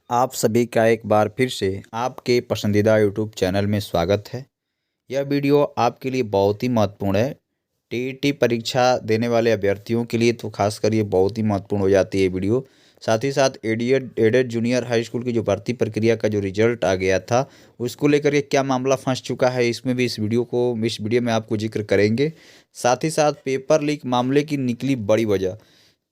आप सभी का एक बार फिर से आपके पसंदीदा यूट्यूब चैनल में स्वागत है। यह वीडियो आपके लिए बहुत ही महत्वपूर्ण है। टीईटी परीक्षा देने वाले अभ्यर्थियों के लिए तो खासकर ये बहुत ही महत्वपूर्ण हो जाती है ये वीडियो। साथ ही साथ एडेड जूनियर हाई स्कूल की जो भर्ती प्रक्रिया का जो रिजल्ट आ गया था, उसको लेकर के क्या मामला फंस चुका है, इसमें भी इस वीडियो में आपको जिक्र करेंगे। साथ ही साथ पेपर लीक मामले की निकली बड़ी वजह,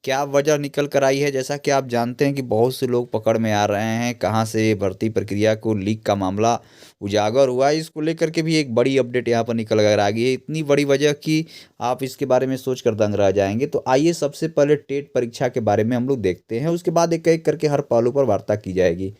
क्या वजह निकल कर आई है। जैसा कि आप जानते हैं कि बहुत से लोग पकड़ में आ रहे हैं, कहाँ से ये भर्ती प्रक्रिया को लीक का मामला उजागर हुआ है, इसको लेकर के भी एक बड़ी अपडेट यहाँ पर निकल कर आ गई है। इतनी बड़ी वजह कि आप इसके बारे में सोच कर दंग रह जाएंगे। तो आइए सबसे पहले टेट परीक्षा के बारे में हम लोग देखते हैं, उसके बाद एक एक करके हर पहलू पर वार्ता की जाएगी।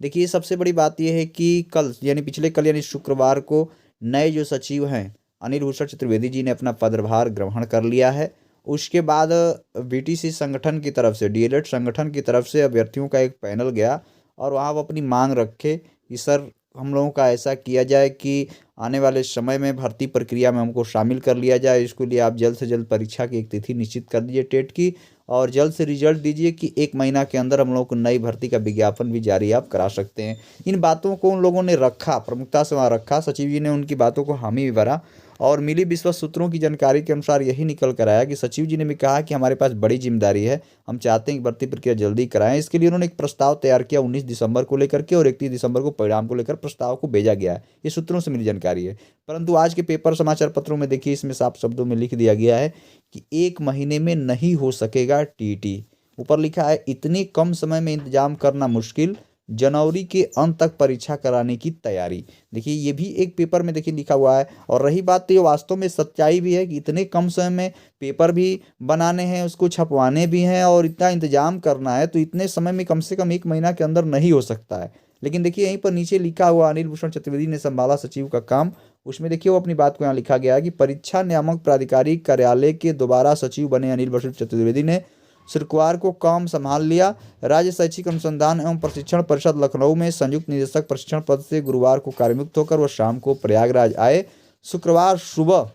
देखिए, सबसे बड़ी बात यह है कि कल यानी पिछले कल यानी शुक्रवार को नए जो सचिव हैं अनिल भूषण चतुर्वेदी जी ने अपना पदभार ग्रहण कर लिया है। उसके बाद बीटीसी संगठन की तरफ से, डीएलएड संगठन की तरफ से अभ्यर्थियों का एक पैनल गया और वहाँ वो अपनी मांग रखे कि सर, हम लोगों का ऐसा किया जाए कि आने वाले समय में भर्ती प्रक्रिया में हमको शामिल कर लिया जाए। इसके लिए आप जल्द से जल्द परीक्षा की एक तिथि निश्चित कर दीजिए टेट की, और जल्द से रिजल्ट दीजिए कि 1 महीना के अंदर हम लोगों को नई भर्ती का विज्ञापन भी जारी आप करा सकते हैं। इन बातों को उन लोगों ने रखा, प्रमुखता से वहाँ रखा। सचिव जी ने उनकी बातों को हामी भी भरा और मिली विश्वस्त सूत्रों की जानकारी के अनुसार यही निकल कर आया कि सचिव जी ने भी कहा कि हमारे पास बड़ी जिम्मेदारी है, हम चाहते हैं कि भर्ती प्रक्रिया जल्दी कराएं। इसके लिए उन्होंने एक प्रस्ताव तैयार किया 19 दिसंबर को लेकर के, और 31 दिसंबर को परिणाम को लेकर प्रस्ताव को भेजा गया है। ये सूत्रों से मिली जानकारी है। परंतु आज के पेपर समाचार पत्रों में देखिए, इसमें साफ शब्दों में लिख दिया गया है कि 1 महीने में नहीं हो सकेगा टीटी। ऊपर लिखा है इतने कम समय में इंतजाम करना मुश्किल, जनवरी के अंत तक परीक्षा कराने की तैयारी। देखिए, ये भी एक पेपर में देखिए लिखा हुआ है। और रही बात, तो ये वास्तव में सच्चाई भी है कि इतने कम समय में पेपर भी बनाने हैं, उसको छपवाने भी हैं और इतना इंतजाम करना है, तो इतने समय में कम से कम 1 महीना के अंदर नहीं हो सकता है। लेकिन देखिए, यहीं पर नीचे लिखा हुआ, अनिल भूषण चतुर्वेदी ने संभाला सचिव का काम, उसमें देखिए वो अपनी बात को यहाँ लिखा गया है कि परीक्षा नियामक प्राधिकारी कार्यालय के दोबारा सचिव बने अनिल भूषण चतुर्वेदी ने शुक्रवार को काम संभाल लिया। राज्य शैक्षिक अनुसंधान एवं प्रशिक्षण परिषद लखनऊ में संयुक्त निदेशक प्रशिक्षण पद से गुरुवार को कार्यमुक्त होकर वह शाम को प्रयागराज आए। शुक्रवार सुबह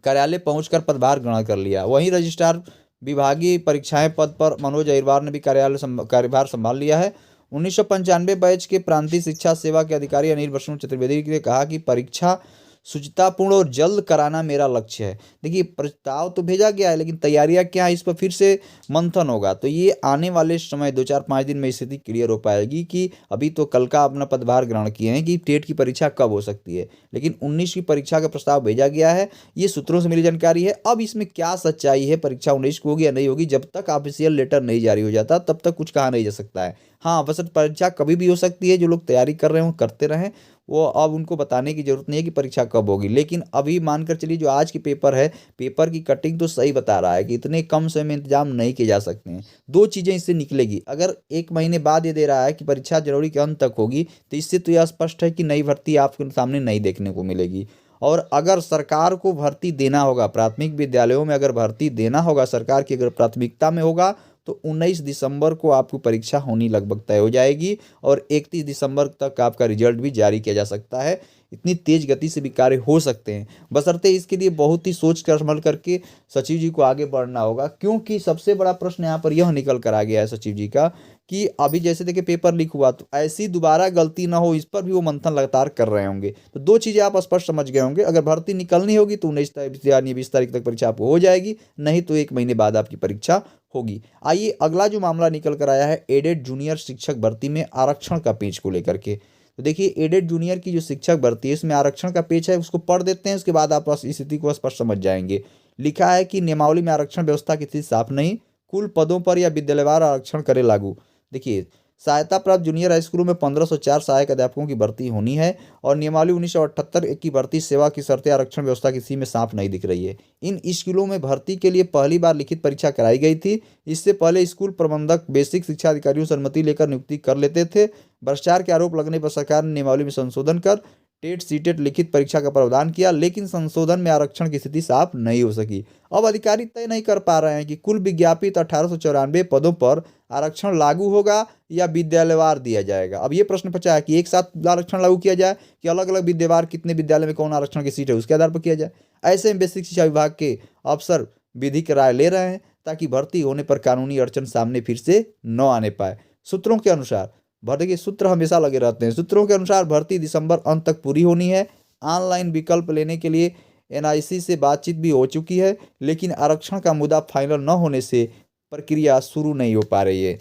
कार्यालय पहुंचकर पदभार ग्रहण कर लिया। वहीं रजिस्ट्रार विभागीय परीक्षाएं पद पर मनोज अहिरवार ने भी कार्यभार संभाल लिया है। 1995 बैच के प्रांतीय शिक्षा सेवा के अधिकारी अनिल भूषण चतुर्वेदी ने कहा कि परीक्षा शुचितापूर्ण और जल्द कराना मेरा लक्ष्य है। देखिए, प्रस्ताव तो भेजा गया है, लेकिन तैयारियां क्या है, इस पर फिर से मंथन होगा। तो ये आने वाले समय 2-4-5 दिन में स्थिति क्लियर हो पाएगी कि अभी तो कल का अपना पदभार ग्रहण किए हैं कि टेट की परीक्षा कब हो सकती है, लेकिन 19 की परीक्षा का प्रस्ताव भेजा गया है। ये सूत्रों से मिली जानकारी है। अब इसमें क्या सच्चाई है, परीक्षा 19 को होगी या नहीं होगी, जब तक ऑफिशियल लेटर नहीं जारी हो जाता तब तक कुछ कहा नहीं जा सकता है। हाँ, अवसर परीक्षा कभी भी हो सकती है। जो लोग तैयारी कर रहे हो करते रहें, वो अब उनको बताने की जरूरत नहीं है कि परीक्षा कब होगी। लेकिन अभी मानकर चलिए, जो आज की पेपर है, पेपर की कटिंग तो सही बता रहा है कि इतने कम समय में इंतजाम नहीं किए जा सकते हैं। दो चीज़ें इससे निकलेगी। अगर 1 महीने बाद ये दे रहा है कि परीक्षा जनवरी के अंत तक होगी, तो इससे तो यह स्पष्ट है कि नई भर्ती आपके सामने नहीं देखने को मिलेगी। और अगर सरकार को भर्ती देना होगा, प्राथमिक विद्यालयों में अगर भर्ती देना होगा, सरकार की अगर प्राथमिकता में होगा, तो 19 दिसंबर को आपकी परीक्षा होनी लगभग तय हो जाएगी और 31 दिसंबर तक आपका रिजल्ट भी जारी किया जा सकता है। इतनी तेज गति से भी कार्य हो सकते हैं, बशर्ते इसके लिए बहुत ही सोच कर समझ करके सचिव जी को आगे बढ़ना होगा। क्योंकि सबसे बड़ा प्रश्न यहाँ पर यह निकल कर आ गया है सचिव जी का कि अभी जैसे देखिए पेपर लीक हुआ, तो ऐसी दोबारा गलती ना हो, इस पर भी वो मंथन लगातार कर रहे होंगे। तो दो चीज़ें आप स्पष्ट समझ गए होंगे। अगर भर्ती निकलनी होगी तो 19 यानी 20 तारीख तक परीक्षा आपको हो जाएगी, नहीं तो 1 महीने बाद आपकी परीक्षा होगी। आइए, अगला जो मामला निकल कर आया है एडेड जूनियर शिक्षक भर्ती में आरक्षण का पेच को लेकर के। तो देखिए, एडेड जूनियर की जो शिक्षक भर्ती है, इसमें आरक्षण का पेच है, उसको पढ़ देते हैं, उसके बाद आप स्थिति को स्पष्ट समझ जाएंगे। लिखा है कि नियमावली में आरक्षण व्यवस्था की स्थिति साफ नहीं, कुल पदों पर या विद्यालयवार आरक्षण करे लागू। देखिए, सहायता प्राप्त जूनियर हाई स्कूलों में 1504 सहायक अध्यापकों की भर्ती होनी है, और नियमावली 1978 की भर्ती सेवा की शर्तें आरक्षण व्यवस्था किसी में साफ नहीं दिख रही है। इन स्कूलों में भर्ती के लिए पहली बार लिखित परीक्षा कराई गई थी। इससे पहले स्कूल प्रबंधक बेसिक शिक्षा अधिकारियों से अनुमति लेकर नियुक्ति कर लेते थे। भ्रष्टाचार के आरोप लगने पर सरकार ने नियमावली में संशोधन कर टेट सीटेट लिखित परीक्षा का प्रावधान किया, लेकिन संशोधन में आरक्षण की स्थिति साफ नहीं हो सकी। अब अधिकारी तय नहीं कर पा रहे हैं कि कुल विज्ञापित 1894 पदों पर आरक्षण लागू होगा या विद्यालयवार दिया जाएगा। अब ये प्रश्न पूछा है कि एक साथ आरक्षण लागू किया जाए कि अलग अलग विद्यालय, कितने विद्यालय में कौन आरक्षण की सीट है उसके आधार पर किया जाए। ऐसे में बेसिक शिक्षा विभाग के अफसर विधिक राय ले रहे हैं ताकि भर्ती होने पर कानूनी अड़चन सामने फिर से न आने पाए। सूत्रों के अनुसार देखिए सूत्र हमेशा लगे रहते हैं। सूत्रों के अनुसार भर्ती दिसंबर अंत तक पूरी होनी है। ऑनलाइन विकल्प लेने के लिए एनआईसी से बातचीत भी हो चुकी है, लेकिन आरक्षण का मुद्दा फाइनल न होने से प्रक्रिया शुरू नहीं हो पा रही है।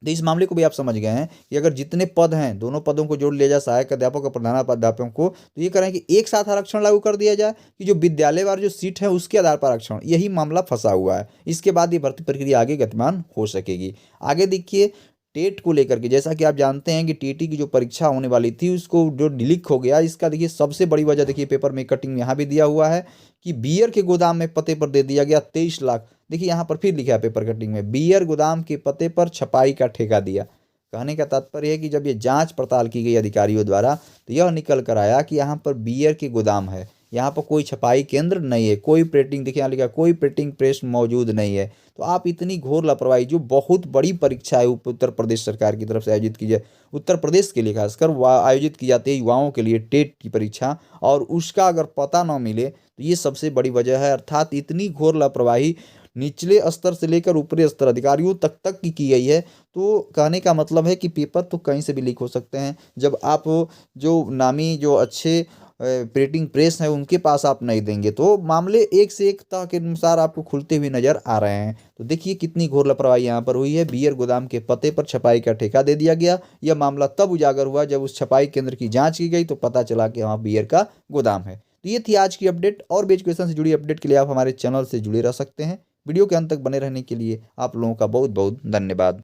तो इस मामले को भी आप समझ गए हैं कि अगर जितने पद हैं, दोनों पदों को जोड़ लिया जाए, सहायक अध्यापक और प्रधानाध्यापक को, तो ये करें कि एक साथ आरक्षण लागू कर दिया जाए कि जो विद्यालय वार जो सीट है उसके आधार पर आरक्षण, यही मामला फंसा हुआ है। इसके बाद ये भर्ती प्रक्रिया आगे गतिमान हो सकेगी। आगे देखिए टेट को लेकर के, जैसा कि आप जानते हैं कि टीटी की जो परीक्षा होने वाली थी उसको जो लीक हो गया, इसका देखिए सबसे बड़ी वजह देखिए पेपर में कटिंग यहाँ भी दिया हुआ है कि बियर के गोदाम में पते पर दे दिया गया 23 लाख। देखिए यहाँ पर फिर लिखा है पेपर कटिंग में, बियर गोदाम के पते पर छपाई का ठेका दिया। कहने का तात्पर्य है कि जब ये जांच पड़ताल की गई अधिकारियों द्वारा, तो यह निकल कर आया कि यहाँ पर बियर के गोदाम है, यहाँ पर कोई छपाई केंद्र नहीं है, कोई प्रिंटिंग, देखिए यहाँ लिखा कोई प्रिंटिंग प्रेस मौजूद नहीं है। तो आप इतनी घोर लापरवाही, जो बहुत बड़ी परीक्षा है उत्तर प्रदेश सरकार की तरफ से आयोजित की जाए, उत्तर प्रदेश के लिए खासकर आयोजित की जाती है युवाओं के लिए टेट की परीक्षा, और उसका अगर पता ना मिले तो ये सबसे बड़ी वजह है। अर्थात इतनी घोर लापरवाही निचले स्तर से लेकर ऊपरी स्तर अधिकारियों तक की गई है। तो कहने का मतलब है कि पेपर तो कहीं से भी लीक हो सकते हैं। जब आप जो नामी जो अच्छे प्रिंटिंग प्रेस है उनके पास आप नहीं देंगे, तो मामले एक से एक के अनुसार आपको खुलते हुए नजर आ रहे हैं। तो देखिए कितनी घोर लापरवाही यहाँ पर हुई है। बियर गोदाम के पते पर छपाई का ठेका दे दिया गया। यह मामला तब उजागर हुआ जब उस छपाई केंद्र की जांच की गई तो पता चला कि वहाँ बियर का गोदाम है। तो ये थी आज की अपडेट, और भी एजुकेशन से जुड़ी अपडेट के लिए आप हमारे चैनल से जुड़े रह सकते हैं। वीडियो के अंत तक बने रहने के लिए आप लोगों का बहुत बहुत धन्यवाद।